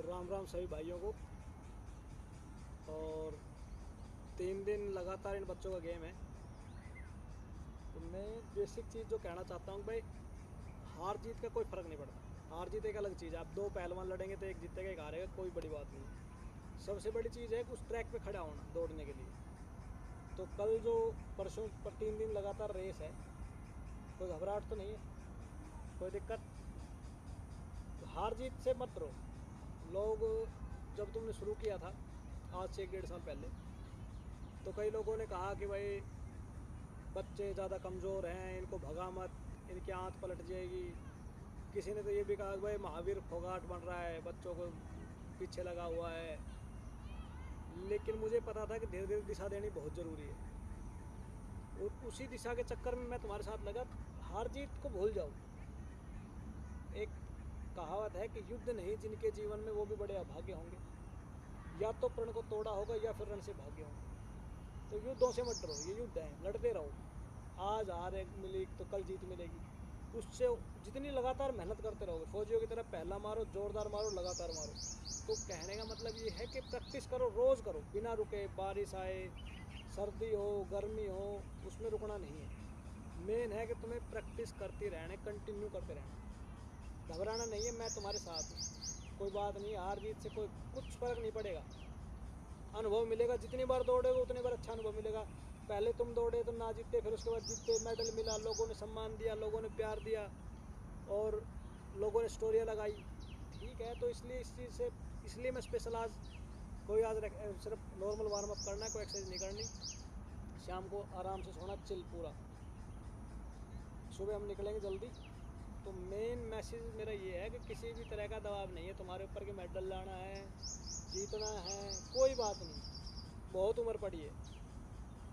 राम राम सभी भाइयों को। और 3 दिन लगातार इन बच्चों का गेम है। तो मैं बेसिक चीज़ जो कहना चाहता हूँ भाई, हार जीत का कोई फ़र्क नहीं पड़ता। हार जीत एक अलग चीज़ है। आप दो पहलवान लड़ेंगे तो एक जीतेगा एक हारेगा, कोई बड़ी बात नहीं है। सबसे बड़ी चीज़ है कि उस ट्रैक पे खड़ा होना दौड़ने के लिए। तो कल जो परसों पर 3 दिन लगातार रेस है, कोई घबराहट तो नहीं है, कोई दिक्कत। तो हार जीत से मत डरो। लोग जब तुमने शुरू किया था आज से 1-1.5 साल पहले, तो कई लोगों ने कहा कि भाई बच्चे ज़्यादा कमज़ोर हैं, इनको भगा मत, इनकी आँख पलट जाएगी। किसी ने तो ये भी कहा कि भाई महावीर फोगाट बन रहा है, बच्चों को पीछे लगा हुआ है। लेकिन मुझे पता था कि धीरे धीरे दिशा देनी बहुत ज़रूरी है, और उसी दिशा के चक्कर में मैं तुम्हारे साथ लगा। हार जीत को भूल जाओ। एक कहावत है कि युद्ध नहीं जिनके जीवन में वो भी बड़े अभागे होंगे। या तो प्रण को तोड़ा होगा या फिर रण से भागे होंगे। तो युद्धों से मत डरो, ये युद्ध है, लड़ते रहो। आज हार मिली तो कल जीत मिलेगी। उससे जितनी लगातार मेहनत करते रहोगे, फौजियों की तरह पहला मारो, जोरदार मारो, लगातार मारो। तो कहने का मतलब ये है कि प्रैक्टिस करो, रोज़ करो, बिना रुके। बारिश आए, सर्दी हो, गर्मी हो, उसमें रुकना नहीं है। मेन है कि तुम्हें प्रैक्टिस करती रहना, कंटिन्यू करते रहना, घबराना नहीं है। मैं तुम्हारे साथ हूँ, कोई बात नहीं। हार जीत से कोई कुछ फ़र्क नहीं पड़ेगा। अनुभव मिलेगा, जितनी बार दौड़ेगा उतनी बार अच्छा अनुभव मिलेगा। पहले तुम दौड़े तो ना जीते, फिर उसके बाद जीते, मेडल मिला, लोगों ने सम्मान दिया, लोगों ने प्यार दिया, और लोगों ने स्टोरियाँ लगाई। ठीक है, तो इसलिए इस चीज़ से, इसलिए मैं स्पेशल आज कोई आज सिर्फ नॉर्मल वार्म अप करना है, कोई एक्सरसाइज नहीं करनी। शाम को आराम से सोना, चिल पूरा। सुबह हम निकलेंगे जल्दी। तो मेन मैसेज मेरा ये है कि किसी भी तरह का दबाव नहीं है तुम्हारे ऊपर कि मेडल लाना है, जीतना है, कोई बात नहीं। बहुत उम्र पड़ी है,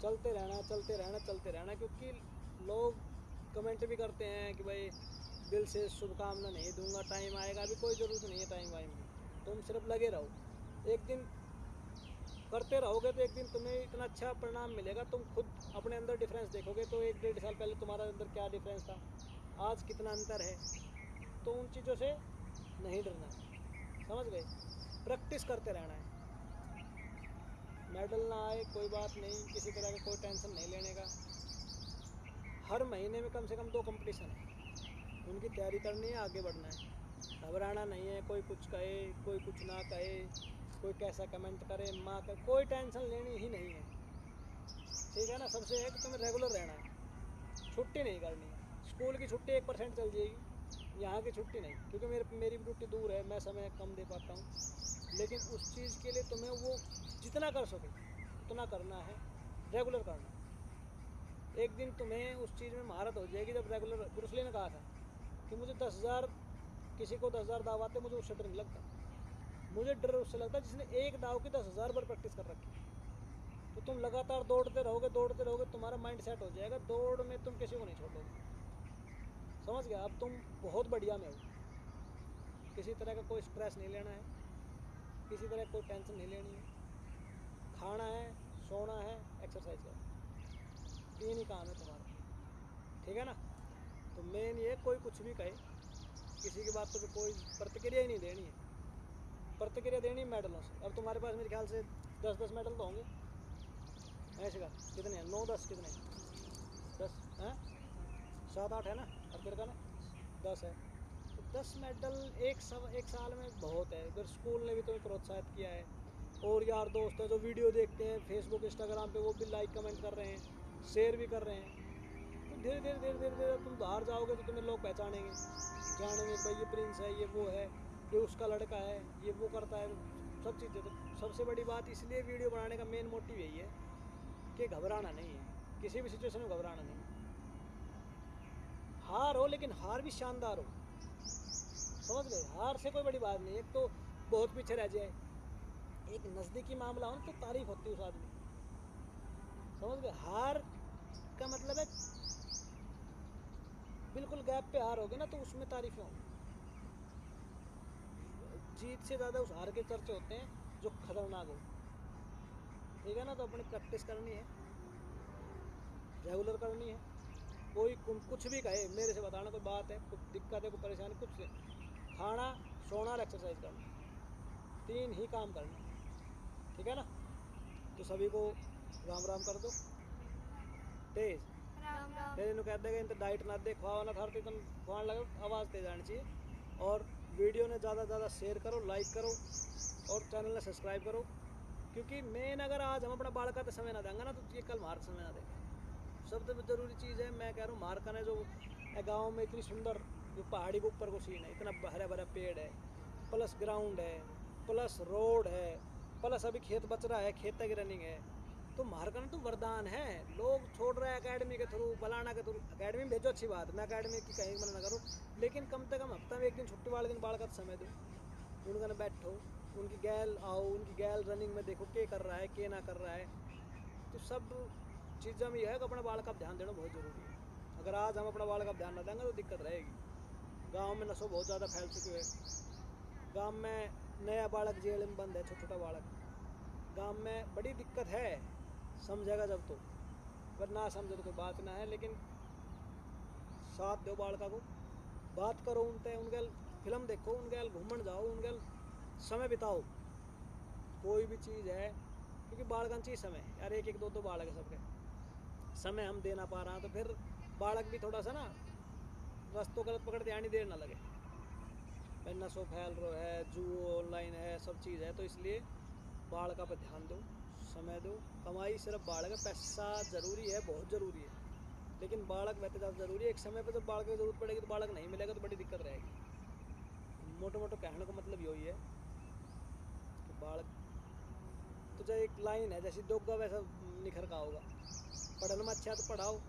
चलते रहना, चलते रहना, चलते रहना। क्योंकि लोग कमेंट भी करते हैं कि भाई दिल से शुभकामना नहीं दूंगा, टाइम आएगा। अभी कोई ज़रूरत नहीं है टाइम वाइम की, तुम सिर्फ लगे रहो। एक दिन करते रहोगे तो एक दिन तुम्हें इतना अच्छा परिणाम मिलेगा, तुम खुद अपने अंदर डिफरेंस देखोगे। तो 1-1.5 साल पहले तुम्हारा अंदर क्या डिफरेंस था, आज कितना अंतर है। तो उन चीज़ों से नहीं डरना है, समझ गए। प्रैक्टिस करते रहना है। मेडल ना आए कोई बात नहीं, किसी तरह का कोई टेंशन नहीं लेने का। हर महीने में कम से कम 2 कंपटीशन है, उनकी तैयारी करनी है, आगे बढ़ना है। घबराना नहीं है। कोई कुछ कहे, कोई कुछ ना कहे, कोई कैसा कमेंट करे, माँ का कोई टेंशन लेनी ही नहीं है। ठीक है ना। सबसे है कि तुम्हें रेगुलर रहना है, छुट्टी नहीं करनी है। स्कूल की छुट्टी 1% चल जाएगी, यहाँ की छुट्टी नहीं। क्योंकि मेरी भी ड्यूटी दूर है, मैं समय कम दे पाता हूँ। लेकिन उस चीज़ के लिए तुम्हें वो जितना कर सके उतना करना है, रेगुलर करना है। एक दिन तुम्हें उस चीज़ में महारत हो जाएगी जब रेगुलर। ब्रूस ली ने कहा था कि मुझे 10,000, किसी को 10,000 दाव आते, मुझे उससे डर नहीं लगता। मुझे डर उससे लगता है जिसने एक दाव की 10,000 बार प्रैक्टिस कर रखी है। तो तुम लगातार दौड़ते रहोगे, दौड़ते रहोगे, तुम्हारा माइंड सेट हो जाएगा। दौड़ में तुम किसी को नहीं छोड़ोगे, समझ गया। अब तुम बहुत बढ़िया में हो। किसी तरह का कोई स्ट्रेस नहीं लेना है, किसी तरह कोई टेंशन नहीं लेनी है। खाना है, सोना है, एक्सरसाइज करना, 3 ही काम है तुम्हारा। ठीक है ना। तो मेन ये, कोई कुछ भी कहे, किसी की बात तो कोई प्रतिक्रिया ही नहीं देनी है। प्रतिक्रिया देनी मेडलों से। अब तुम्हारे पास मेरे ख्याल से 10-10 मेडल तो होंगे ऐसे का। कितने हैं? 9-10 कितने? 10 हैं? 7-8 है ना। और तेरे का ना 10 है। तो 10 मेडल एक साल में बहुत है। इधर स्कूल ने भी तुम्हें प्रोत्साहित किया है, और यार दोस्त है जो वीडियो देखते हैं फेसबुक इंस्टाग्राम पे, वो भी लाइक कमेंट कर रहे हैं, शेयर भी कर रहे हैं। तो धीरे धीरे धीरे धीरे धीरे तुम बाहर जाओगे तो तुम्हें लोग पहचानेंगे, जानेंगे कि भाई ये प्रिंस है, ये वो है, ये उसका लड़का है, ये वो करता है। सब चीज़ें। तो सबसे बड़ी बात, इसलिए वीडियो बनाने का मेन मोटिव यही है कि घबराना नहीं है, किसी भी सिचुएशन में घबराना नहीं। हार हो, लेकिन हार भी शानदार हो, समझ गए। हार से कोई बड़ी बात नहीं। एक तो बहुत पीछे रह जाए, एक नज़दीकी मामला हो तो तारीफ होती है उस आदमी की, समझ गए। हार का मतलब है बिल्कुल गैप पे हार होगी ना, तो उसमें तारीफें होंगी। जीत से ज़्यादा उस हार के चर्चे होते हैं जो खतरनाक हो। ठीक है ना। तो अपनी प्रैक्टिस करनी है, रेगुलर करनी है। कोई कुछ भी कहे, मेरे से बताना कोई बात है, कुछ दिक्कत है, कोई परेशानी, कुछ से। खाना, सोना और एक्सरसाइज करना, 3 ही काम करने, ठीक है ना। तो सभी को राम राम कर दो तेज। राम राम। फिर इन्हों कह देगा इन डाइट ना दे खुआ ना थार तो खुआने लगे, आवाज़ तेज आनी चाहिए। और वीडियो ने ज़्यादा से ज़्यादा शेयर करो, लाइक करो और चैनल ने सब्सक्राइब करो, क्योंकि मेन अगर आज हम अपना बालका तो समय ना देंगे ना, तो ये कल मार समय ना देगा। सबसे ज़रूरी चीज़ है, मैं कह रहा हूँ मारकन है जो गाँव में इतनी सुंदर, जो पहाड़ी के ऊपर को सीन है, इतना हरा भरा पेड़ है, प्लस ग्राउंड है, प्लस रोड है, प्लस अभी खेत बच रहा है, खेत की रनिंग है, तो मारकन तो वरदान है। लोग छोड़ रहे हैं अकेडमी के थ्रू, फलाना के थ्रू। अकेडमी में भेजो, अच्छी बात, मैं अकेडमी की कहीं मना ना करूँ, लेकिन कम से कम हफ्ता में एक दिन छुट्टी वाले दिन बालक समय दो, उनका न बैठो, उनकी गैल आओ, उनकी गैल रनिंग में देखो के कर रहा है के ना कर रहा है। तो सब चीज़ों में यह है कि अपने बालक का ध्यान देना बहुत ज़रूरी है। अगर आज हम अपना बालक का ध्यान ना देंगे तो दिक्कत रहेगी। गाँव में नशो बहुत ज़्यादा फैल चुके हैं। गाँव में नया बालक जेल में बंद है, छोटा छोटा बालक। गाँव में बड़ी दिक्कत है, समझेगा जब तो, पर ना समझे तो कोई बात ना है। लेकिन साथ दो बालका को, बात करो उनसे, उनके फिल्म देखो, उनके घूमन जाओ, उनके समय बिताओ। कोई भी चीज़ है, क्योंकि बालकन चाहिए समय यार, एक एक दो दो बालक है सबके, समय हम दे ना पा रहे हैं, तो फिर बालक भी थोड़ा सा ना रास्तों गलत पकड़ते आनी देर ना लगे। भाई नशो फैल रहा है, जुओ ऑनलाइन है, सब चीज़ है, तो इसलिए बालका पर ध्यान दो, समय दो। कमाई सिर्फ बालक है, पैसा ज़रूरी है, बहुत ज़रूरी है, लेकिन बालक वैसे ज़्यादा ज़रूरी है। एक समय पर जब बालक की ज़रूरत पड़ेगी तो बालक नहीं मिलेगा तो बड़ी दिक्कत रहेगी। मोटो मोटो कहने का मतलब यही है कि बालक तो जो एक लाइन है, जैसे दोगा वैसा निखर का होगा। पढ़ने में अच्छा है तो पढ़ाओ,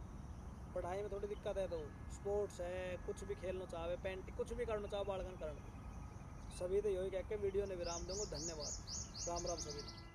पढ़ाई में थोड़ी दिक्कत है तो स्पोर्ट्स है, कुछ भी खेलना चाहे, पेंटिंग, कुछ भी करना चाहो बालकन करने। सभी तो यही कह के वीडियो ने विराम दूंगा। धन्यवाद, राम राम सभी।